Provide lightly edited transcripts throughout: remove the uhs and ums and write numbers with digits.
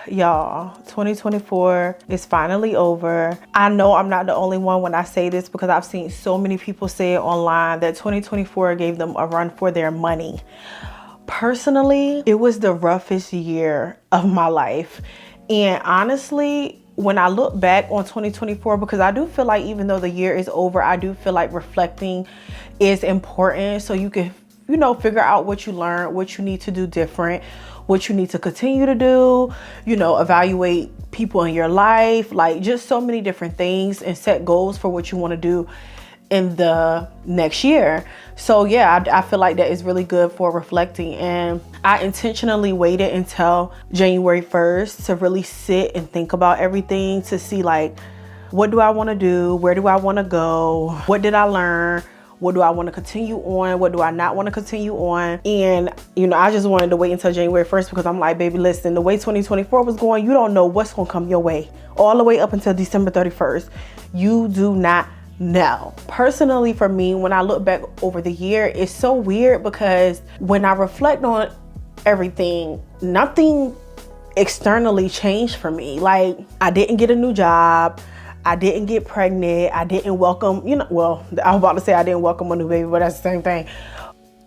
Y'all, 2024 is finally over. I know I'm not the only one when I say this, because I've seen so many people say it online that 2024 gave them a run for their money. Personally, it was the roughest year of my life. And honestly, when I look back on 2024, because I do feel like even though the year is over, I do feel like reflecting is important, so you can, you know, figure out what you learned, what you need to do different, what you need to continue to do, you know, evaluate people in your life, like just so many different things, and set goals for what you want to do in the next year. So yeah, I feel like that is really good for reflecting. And I intentionally waited until January 1st to really sit and think about everything, to see like, what do I want to do? Where do I want to go? What did I learn? What do I want to continue on? What do I not want to continue on? And, you know, I just wanted to wait until January 1st, because I'm like, baby, listen, the way 2024 was going, you don't know what's going to come your way all the way up until December 31st. You do not know. Personally, for me, when I look back over the year, it's so weird, because when I reflect on everything, nothing externally changed for me. Like, I didn't get a new job. I didn't get pregnant. I didn't welcome, you know, well, I was about to say I didn't welcome a new baby, but that's the same thing.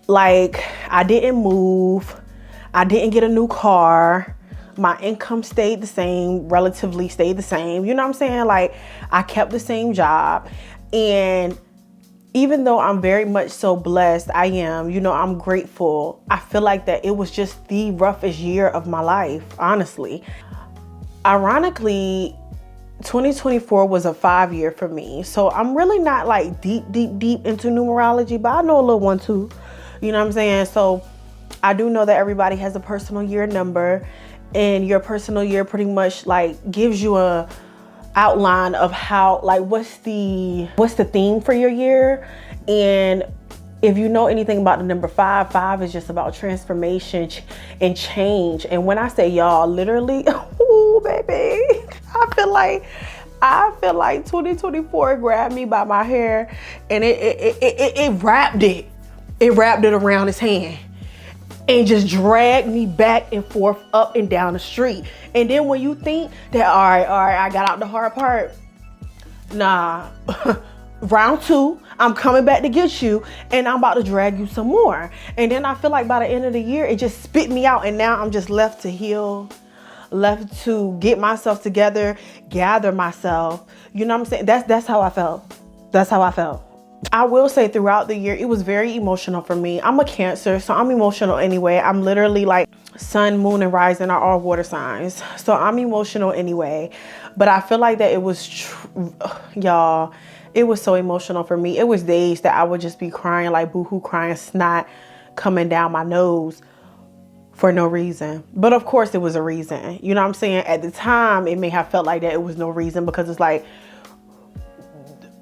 Like, I didn't move. I didn't get a new car. My income stayed the same, relatively stayed the same. You know what I'm saying? Like, I kept the same job. And even though I'm very much so blessed, I am, you know, I'm grateful. I feel like that it was just the roughest year of my life, honestly. Ironically, 2024 was a 5-year for me. So I'm really not like deep into numerology, but I know a little one too. You know what I'm saying? So I do know that everybody has a personal year number, and your personal year pretty much like gives you a outline of how, like, what's the theme for your year. And if you know anything about the number 5 is just about transformation and change. And when I say y'all, literally, oh baby, I feel like 2024 grabbed me by my hair, and it wrapped it around his hand, and just dragged me back and forth, up and down the street. And then when you think that, all right, I got out the hard part, nah. Round 2, I'm coming back to get you, and I'm about to drag you some more. And then I feel like by the end of the year, it just spit me out, and now I'm just left to heal, left to get myself together, gather myself. You know what I'm saying? That's how I felt. That's how I felt. I will say throughout the year, it was very emotional for me. I'm a Cancer, so I'm emotional anyway. I'm literally like, sun, moon, and rising are all water signs. So I'm emotional anyway. But I feel like that it was, y'all, it was so emotional for me. It was days that I would just be crying, like boohoo, crying, snot coming down my nose for no reason. But of course it was a reason. You know what I'm saying? At the time, it may have felt like that it was no reason, because it's like,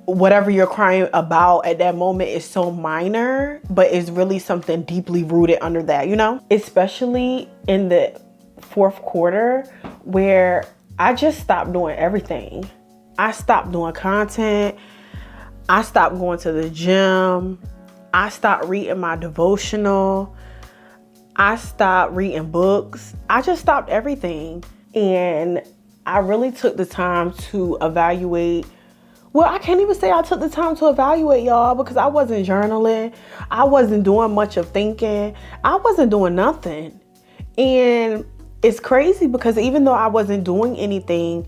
whatever you're crying about at that moment is so minor, but it's really something deeply rooted under that, you know? Especially in the 4th quarter, where I just stopped doing everything. I stopped doing content. I stopped going to the gym. I stopped reading my devotional. I stopped reading books. I just stopped everything. And I really took the time to evaluate. Well, I can't even say I took the time to evaluate, y'all, because I wasn't journaling. I wasn't doing much of thinking. I wasn't doing nothing. And it's crazy, because even though I wasn't doing anything,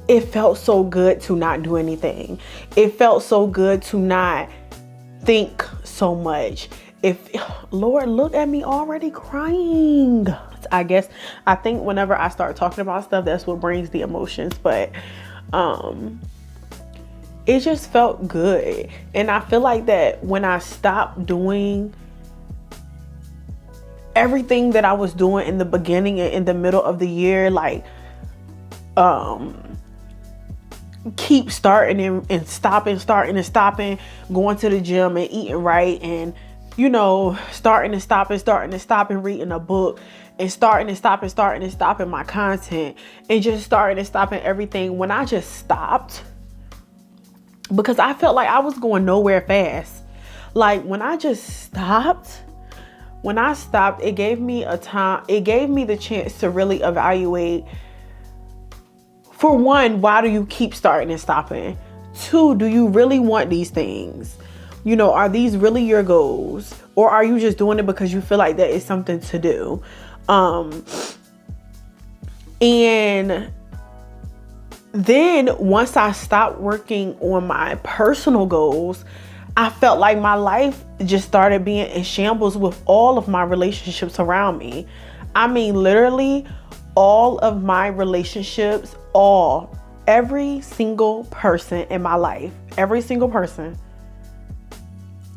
it felt so good to not do anything. It felt so good to not think so much. Lord, look at me already crying. I think whenever I start talking about stuff, that's what brings the emotions. But it just felt good. And I feel like that when I stopped doing everything that I was doing in the beginning and in the middle of the year, like keep starting and stopping, going to the gym and eating right, and you know, starting and stopping reading a book, and starting and stopping my content, and just starting and stopping everything. When I just stopped, because I felt like I was going nowhere fast. Like when I just stopped, when I stopped, it gave me the chance to really evaluate, for one, why do you keep starting and stopping? Two, do you really want these things? Are these really your goals? Or are you just doing it because you feel like that is something to do? And then once I stopped working on my personal goals, I felt like my life just started being in shambles with all of my relationships around me. I mean, literally all of my relationships, every single person in my life, every single person.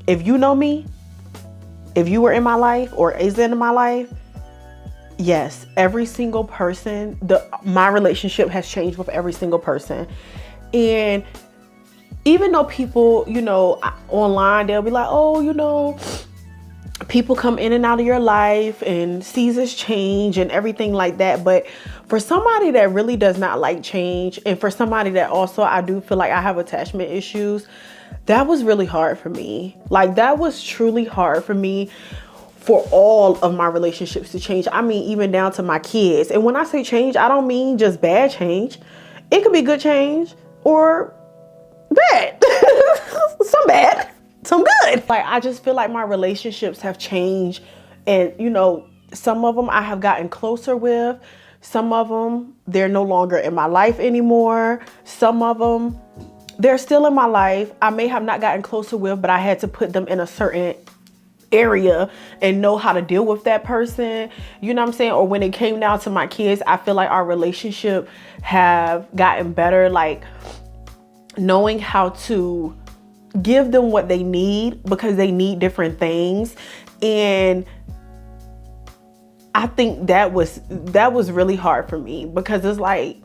If you know me, if you were in my life or is in my life, yes, every single person, my relationship has changed with every single person. And even though people, online, they'll be like, oh, people come in and out of your life and seasons change and everything like that. But for somebody that really does not like change, and for somebody that also, I do feel like I have attachment issues, that was really hard for me. Like, that was truly hard for me, for all of my relationships to change. I mean, even down to my kids. And when I say change, I don't mean just bad change. It could be good change or bad. Some bad, some good. Like, I just feel like my relationships have changed. And, some of them I have gotten closer with. Some of them, they're no longer in my life anymore. Some of them, they're still in my life. I may have not gotten closer with, but I had to put them in a certain area and know how to deal with that person. You know what I'm saying? Or when it came down to my kids, I feel like our relationship have gotten better. Like, knowing how to give them what they need, because they need different things. And I think that was really hard for me, because it's like,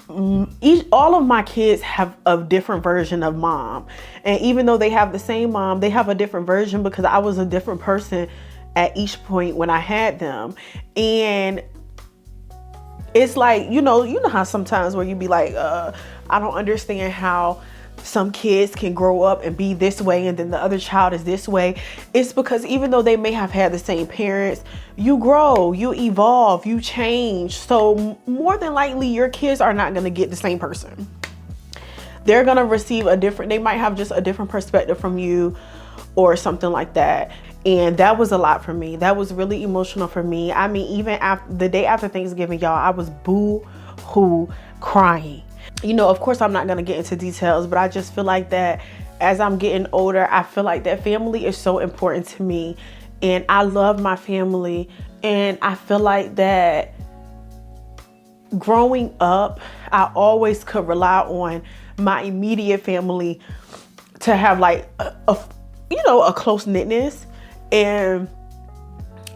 all of my kids have a different version of mom. And even though they have the same mom, they have a different version, because I was a different person at each point when I had them. And it's like, you know how sometimes where you be like, I don't understand how some kids can grow up and be this way and then the other child is this way. It's because even though they may have had the same parents, you grow, you evolve, you change. So more than likely your kids are not going to get the same person. They're going to receive they might have just a different perspective from you or something like that. And that was a lot for me. That was really emotional for me. I mean, even after the day after Thanksgiving, y'all, I was boo-hoo crying. Of course, I'm not going to get into details, but I just feel like that as I'm getting older, I feel like that family is so important to me. And I love my family. And I feel like that growing up, I always could rely on my immediate family to have like a close knitness. And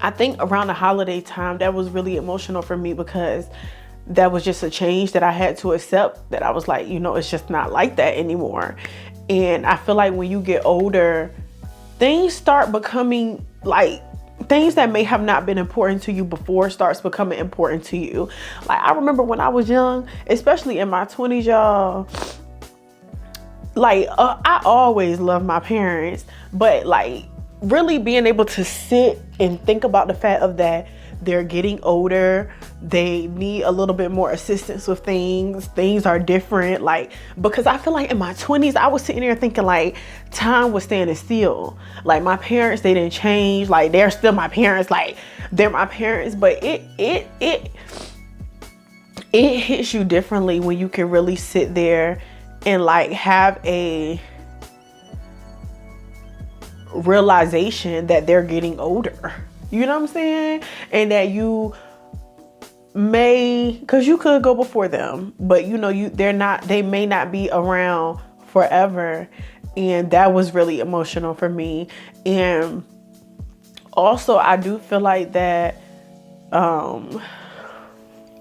I think around the holiday time, that was really emotional for me, because that was just a change that I had to accept, that I was like, it's just not like that anymore. And I feel like when you get older, things start becoming like, things that may have not been important to you before starts becoming important to you. Like, I remember when I was young, especially in my 20s, y'all, like, I always loved my parents, but like really being able to sit and think about the fact of that they're getting older, they need a little bit more assistance with things are different. Like, because I feel like in my 20s, I was sitting there thinking like time was standing still. Like, my parents, they didn't change. Like, they're still my parents. Like, they're my parents. But it hits you differently when you can really sit there and like have a realization that they're getting older. You know what I'm saying? And that you may, because you could go before them, but they may not be around forever. And that was really emotional for me. And also, I do feel like that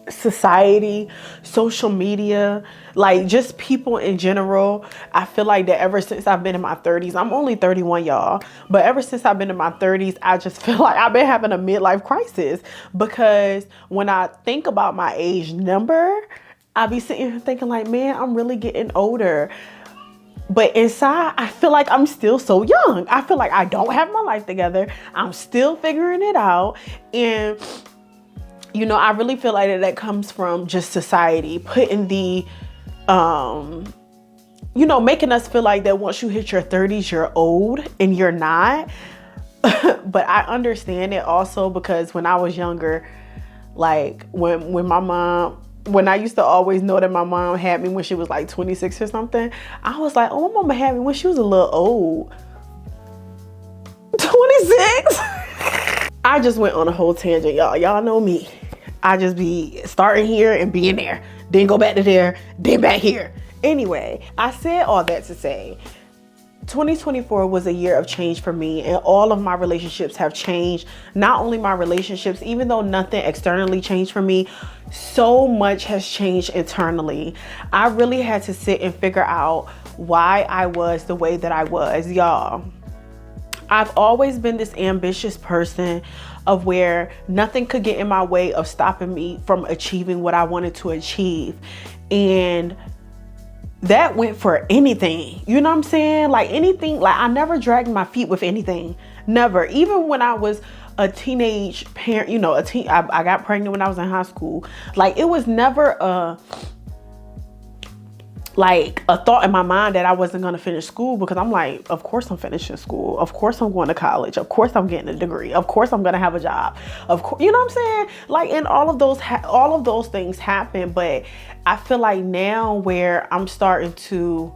society, social media, like just people in general, I feel like that ever since I've been in my 30s, I'm only 31, y'all, but ever since I've been in my 30s, I just feel like I've been having a midlife crisis, because when I think about my age number, I be sitting here thinking like, man, I'm really getting older. But inside, I feel like I'm still so young. I feel like I don't have my life together. I'm still figuring it out. And, you know, I really feel like that comes from just society putting the, you know, making us feel like that once you hit your 30s, you're old, and you're not. But I understand it also, because when I was younger, like when my mom, when I used to always know that my mom had me when she was like 26 or something, I was like, oh, my mama had me when she was a little old. 26? I just went on a whole tangent, y'all. Y'all know me. I just be starting here and being there, then go back to there, then back here. Anyway, I said all that to say 2024 was a year of change for me, and all of my relationships have changed. Not only my relationships, even though nothing externally changed for me, so much has changed internally. I really had to sit and figure out why I was the way that I was, y'all. I've always been this ambitious person of where nothing could get in my way of stopping me from achieving what I wanted to achieve. And that went for anything, you know what I'm saying? Like anything, like I never dragged my feet with anything, never. Even when I was a teenage parent, you know, I got pregnant when I was in high school. Like it was never a thought in my mind that I wasn't going to finish school, because I'm like, of course I'm finishing school. Of course I'm going to college. Of course I'm getting a degree. Of course I'm going to have a job. Of course, you know what I'm saying? Like, and all of those things happen. But I feel like now where I'm starting to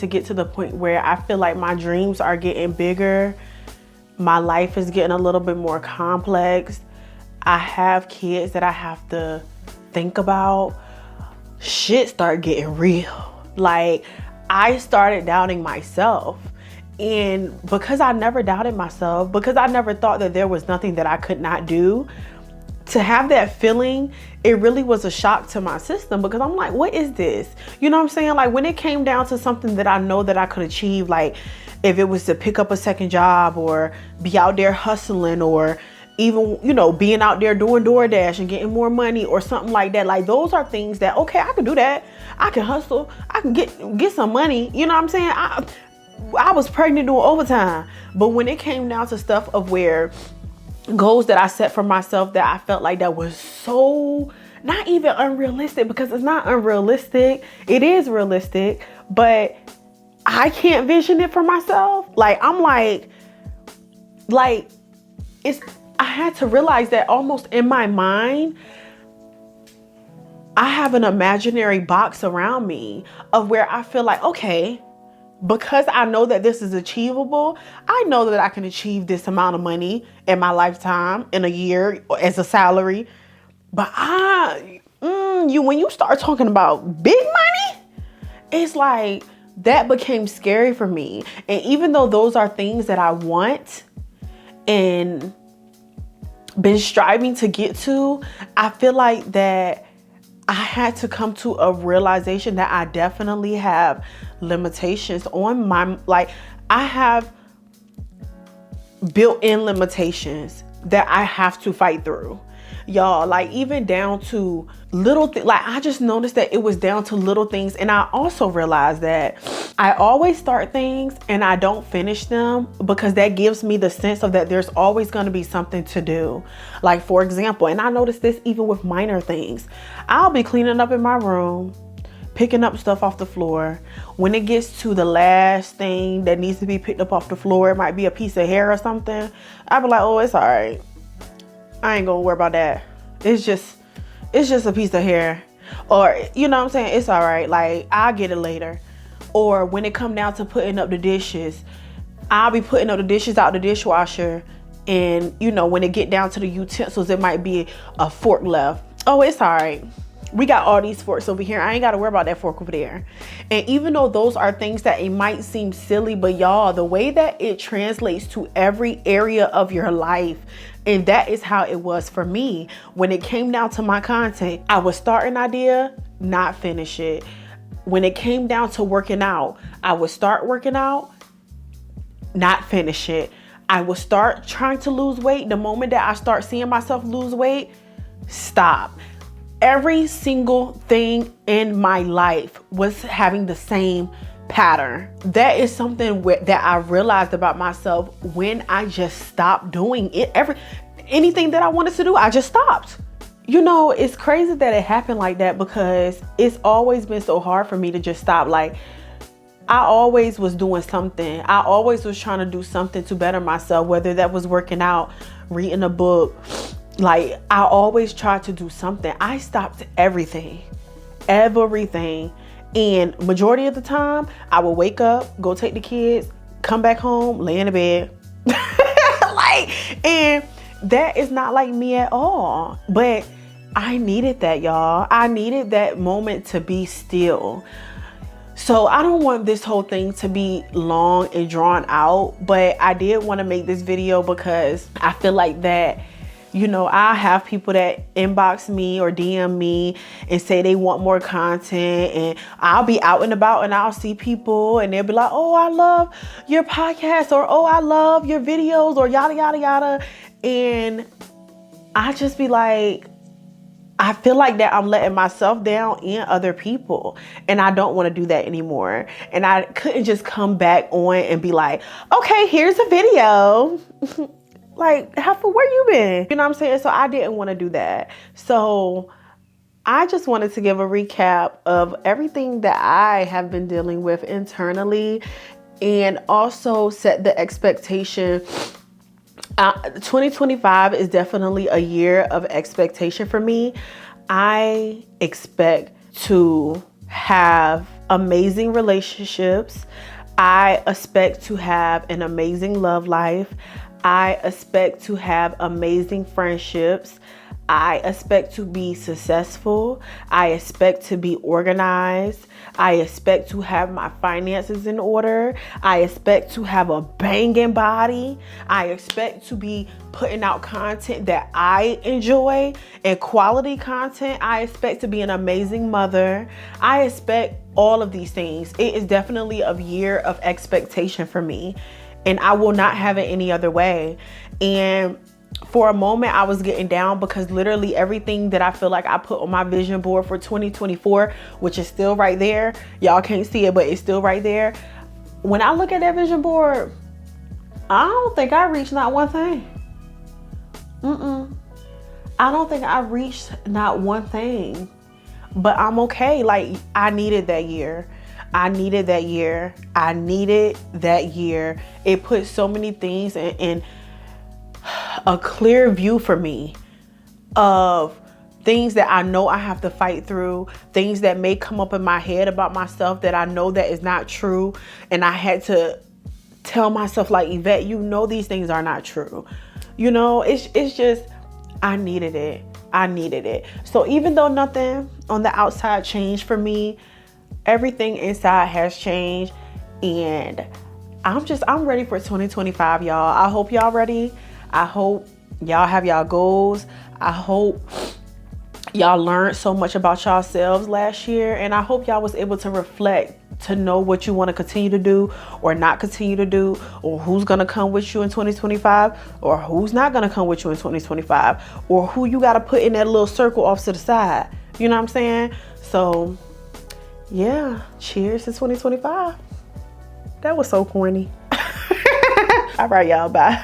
get to the point where I feel like my dreams are getting bigger. My life is getting a little bit more complex. I have kids that I have to think about. Shit start getting real. Like I started doubting myself, and because I never doubted myself, because I never thought that there was nothing that I could not do, to have that feeling, it really was a shock to my system, because I'm like, what is this? You know what I'm saying? Like when it came down to something that I know that I could achieve, like if it was to pick up a second job or be out there hustling, or even, you know, being out there doing DoorDash and getting more money or something like that. Like those are things that, okay, I can do that. I can hustle. I can get some money. You know what I'm saying? I was pregnant doing overtime. But when it came down to stuff of where goals that I set for myself that I felt like that was so not even unrealistic, because it's not unrealistic. It is realistic, but I can't vision it for myself. Like I'm like I had to realize that almost in my mind, I have an imaginary box around me of where I feel like, okay, because I know that this is achievable, I know that I can achieve this amount of money in my lifetime, in a year, as a salary. But when you start talking about big money, it's like that became scary for me. And even though those are things that I want and been striving to get to, I feel like that I had to come to a realization that I definitely have limitations on my, like I have built-in limitations that I have to fight through. Y'all, like even down to little things, like I just noticed that it was down to little things. And I also realized that I always start things and I don't finish them, because that gives me the sense of that there's always going to be something to do. Like for example, and I noticed this even with minor things, I'll be cleaning up in my room, picking up stuff off the floor. When it gets to the last thing that needs to be picked up off the floor, it might be a piece of hair or something, I'll be like, oh, it's all right. I ain't gonna worry about that. It's just a piece of hair. Or, you know what I'm saying? It's all right. Like, I'll get it later. Or when it come down to putting up the dishes, I'll be putting up the dishes out the dishwasher. And, you know, when it get down to the utensils, it might be a fork left. Oh, it's all right. We got all these forks over here. I ain't got to worry about that fork over there. And even though those are things that it might seem silly, but y'all, the way that it translates to every area of your life, and that is how it was for me. When it came down to my content, I would start an idea, not finish it. When it came down to working out, I would start working out, not finish it. I would start trying to lose weight. The moment that I start seeing myself lose weight, stop. Every single thing in my life was having the same pattern. That is something that I realized about myself when I just stopped doing it. Anything that I wanted to do, I just stopped. You know, it's crazy that it happened like that, because it's always been so hard for me to just stop. Like, I always was doing something. I always was trying to do something to better myself, whether that was working out, reading a book. Like, I always tried to do something. I stopped everything. And majority of the time, I would wake up, go take the kids, come back home, lay in the bed. And that is not like me at all. But I needed that, y'all. I needed that moment to be still. So I don't want this whole thing to be long and drawn out, but I did want to make this video because I feel like that, you know, I have people that inbox me or DM me and say they want more content, and I'll be out and about and I'll see people and they'll be like, oh, I love your podcast, or oh, I love your videos, or yada, yada, yada. And I just be like, I feel like that I'm letting myself down and other people, and I don't want to do that anymore. And I couldn't just come back on and be like, okay, here's a video. Like, where you been? You know what I'm saying? So I didn't want to do that. So I just wanted to give a recap of everything that I have been dealing with internally, and also set the expectation. 2025 is definitely a year of expectation for me. I expect to have amazing relationships. I expect to have an amazing love life. I expect to have amazing friendships. I expect to be successful. I expect to be organized. I expect to have my finances in order. I expect to have a banging body. I expect to be putting out content that I enjoy, and quality content. I expect to be an amazing mother. I expect all of these things. It is definitely a year of expectation for me, and I will not have it any other way. And for a moment, I was getting down, because literally everything that I feel like I put on my vision board for 2024, which is still right there. Y'all can't see it, but it's still right there. When I look at that vision board, I don't think I reached not one thing. I don't think I reached not one thing, but I'm okay. Like, I needed that year. I needed that year. I needed that year. It put so many things in a clear view for me of things that I know I have to fight through, things that may come up in my head about myself that I know that is not true. And I had to tell myself, like, Yvette, you know these things are not true. You know, it's just, I needed it. I needed it. So even though nothing on the outside changed for me, everything inside has changed. And I'm ready for 2025, y'all. I hope y'all ready. I hope y'all have y'all goals. I hope y'all learned so much about yourselves last year. And I hope y'all was able to reflect, to know what you want to continue to do or not continue to do, or who's going to come with you in 2025 or who's not going to come with you in 2025, or who you got to put in that little circle off to the side. You know what I'm saying? So yeah, cheers to 2025. That was so corny. All right, y'all, bye.